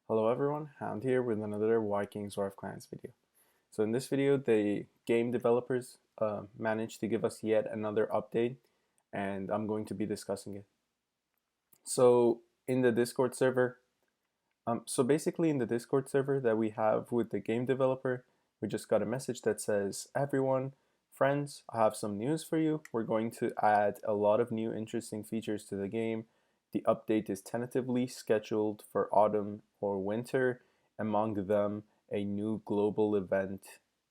Hello everyone, Hound here with another Vikings War of Clans video. So in this video, the game developers managed to give us yet another update, and I'm going to be discussing it. So in the Discord server, basically in the Discord server that we have with the game developer, we just got a message that says, everyone, friends, I have some news for you. We're going to add a lot of new interesting features to the game. The update is tentatively scheduled for autumn or winter, among them a new global event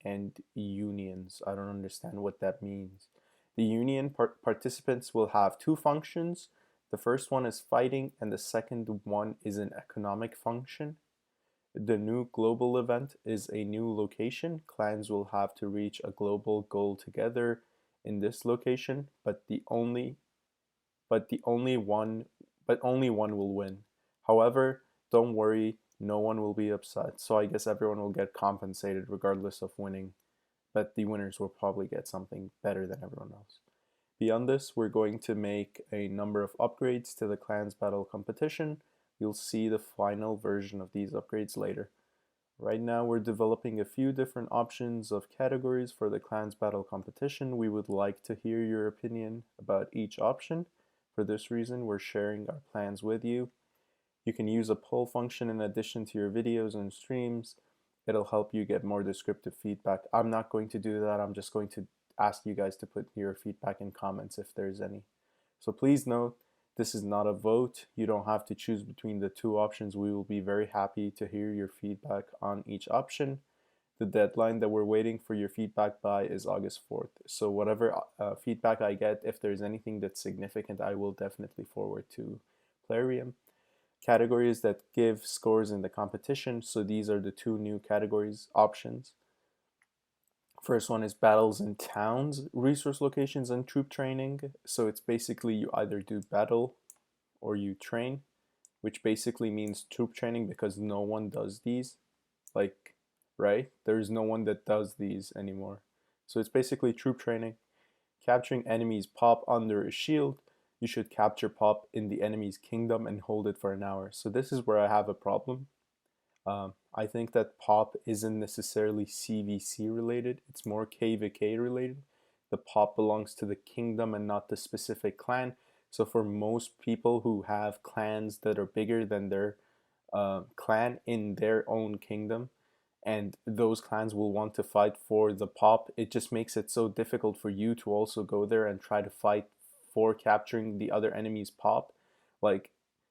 and unions. I don't understand what that means. The union participants will have two functions. The first one is fighting, and the second one is an economic function. The new global event is a new location. Clans will have to reach a global goal together in this location, but only one will win. However, don't worry, no one will be upset. So I guess everyone will get compensated regardless of winning, but the winners will probably get something better than everyone else. Beyond this, we're going to make a number of upgrades to the Clans Battle competition. You'll see the final version of these upgrades later. Right now, we're developing a few different options of categories for the Clans Battle competition. We would like to hear your opinion about each option. For this reason, we're sharing our plans with you. You can use a poll function in addition to your videos and streams. It'll help you get more descriptive feedback. I'm not going to do that. I'm just going to ask you guys to put your feedback in comments if there's any. So please note, this is not a vote. You don't have to choose between the two options. We will be very happy to hear your feedback on each option. The deadline that we're waiting for your feedback by is August 4th. So whatever feedback I get, if there's anything that's significant, I will definitely forward to Plarium. Categories that give scores in the competition. So these are the two new categories options. First one is battles in towns, resource locations, and troop training. So it's basically you either do battle or you train, which basically means troop training because no one does these. Like, right? There's no one that does these anymore. So it's basically troop training. Capturing enemies pop under a shield. You should capture pop in the enemy's kingdom and hold it for an hour. So this is where I have a problem. I think that pop isn't necessarily CvC related. It's more KvK related. The pop belongs to the kingdom and not the specific clan. So for most people who have clans that are bigger than their clan in their own kingdom, and those clans will want to fight for the pop, it just makes it so difficult for you to also go there and try to fight for capturing the other enemy's pop. Like,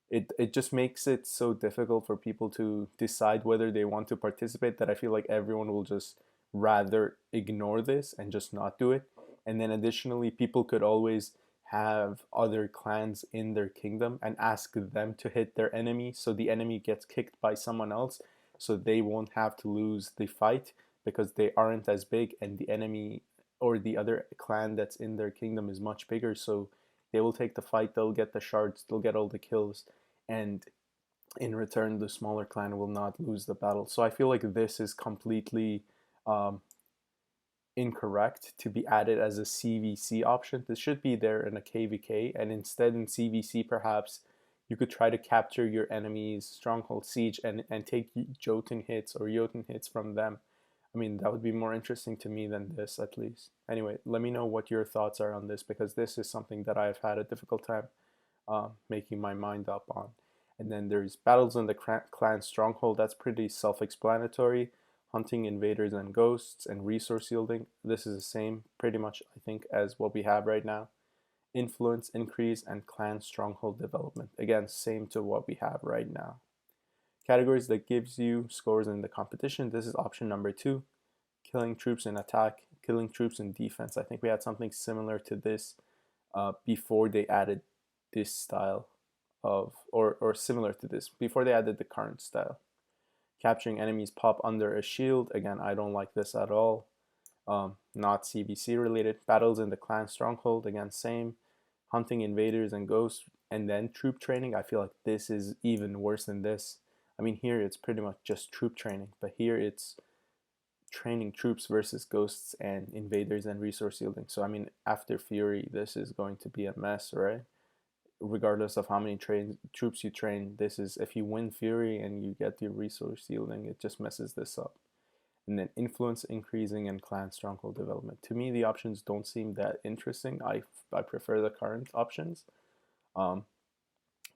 it just makes it so difficult for people to decide whether they want to participate that I feel like everyone will just rather ignore this and just not do it. And then additionally, people could always have other clans in their kingdom and ask them to hit their enemy so the enemy gets kicked by someone else, so they won't have to lose the fight because they aren't as big and the enemy or the other clan that's in their kingdom is much bigger, so they will take the fight, they'll get the shards, they'll get all the kills, and in return the smaller clan will not lose the battle. So I feel like this is completely um, incorrect to be added as a CvC option. This should be there in a KvK, and instead in CvC perhaps you could try to capture your enemy's stronghold siege and take Jotun hits or Jotun hits from them. I mean, that would be more interesting to me than this, at least. Anyway, let me know what your thoughts are on this, because this is something that I've had a difficult time making my mind up on. And then there's battles in the clan stronghold. That's pretty self-explanatory. Hunting invaders and ghosts and resource yielding. This is the same, pretty much, I think, as what we have right now. Influence increase and clan stronghold development. Again, same to what we have right now. Categories that gives you scores in the competition. This is option number 2. Killing troops in attack, killing troops in defense. I think we had something similar to this before they added this style of, or similar to this, before they added the current style. Capturing enemies pop under a shield. Again, I don't like this at all. Not CvC related. Battles in the clan stronghold. Again, same. Hunting invaders and ghosts, and then troop training. I feel like this is even worse than this. I mean, here it's pretty much just troop training, but here it's training troops versus ghosts and invaders and resource yielding. So I mean, after Fury, this is going to be a mess, right? regardless of how many troops you train. This is if you win Fury and you get the resource yielding, it just messes this up. And then influence increasing and clan stronghold development. To me, the options don't seem that interesting. I prefer the current options um,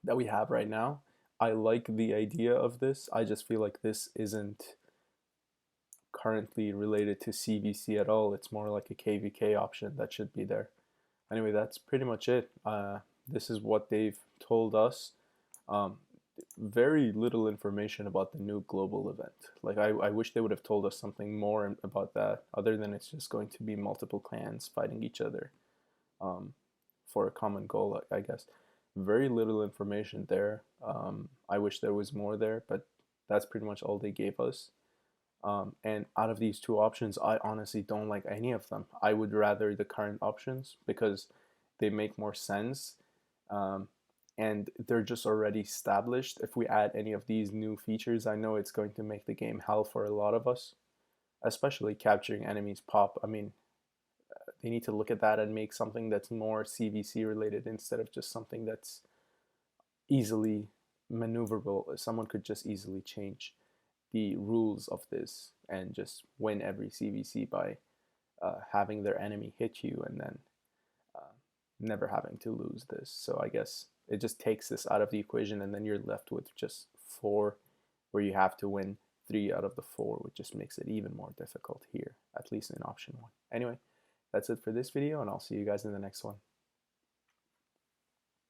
that we have right now. I like the idea of this. I just feel like this isn't currently related to CvC at all. It's more like a KvK option that should be there. Anyway, that's pretty much it. This is what they've told us. Um, very little information about the new global event. Like, I wish they would have told us something more about that, other than it's just going to be multiple clans fighting each other for a common goal, I guess. Very little information there. I wish there was more there, but that's pretty much all they gave us. And out of these two options, I honestly don't like any of them. I would rather the current options because they make more sense. And they're just already established. If we add any of these new features, I know it's going to make the game hell for a lot of us, especially capturing enemies pop. I mean, they need to look at that and make something that's more CvC related instead of just something that's easily maneuverable. Someone could just easily change the rules of this and just win every CvC by having their enemy hit you and then never having to lose this. So I guess it just takes this out of the equation, and then you're left with just 4 where you have to win 3 out of the 4, which just makes it even more difficult here, at least in option 1. Anyway, that's it for this video, and I'll see you guys in the next one.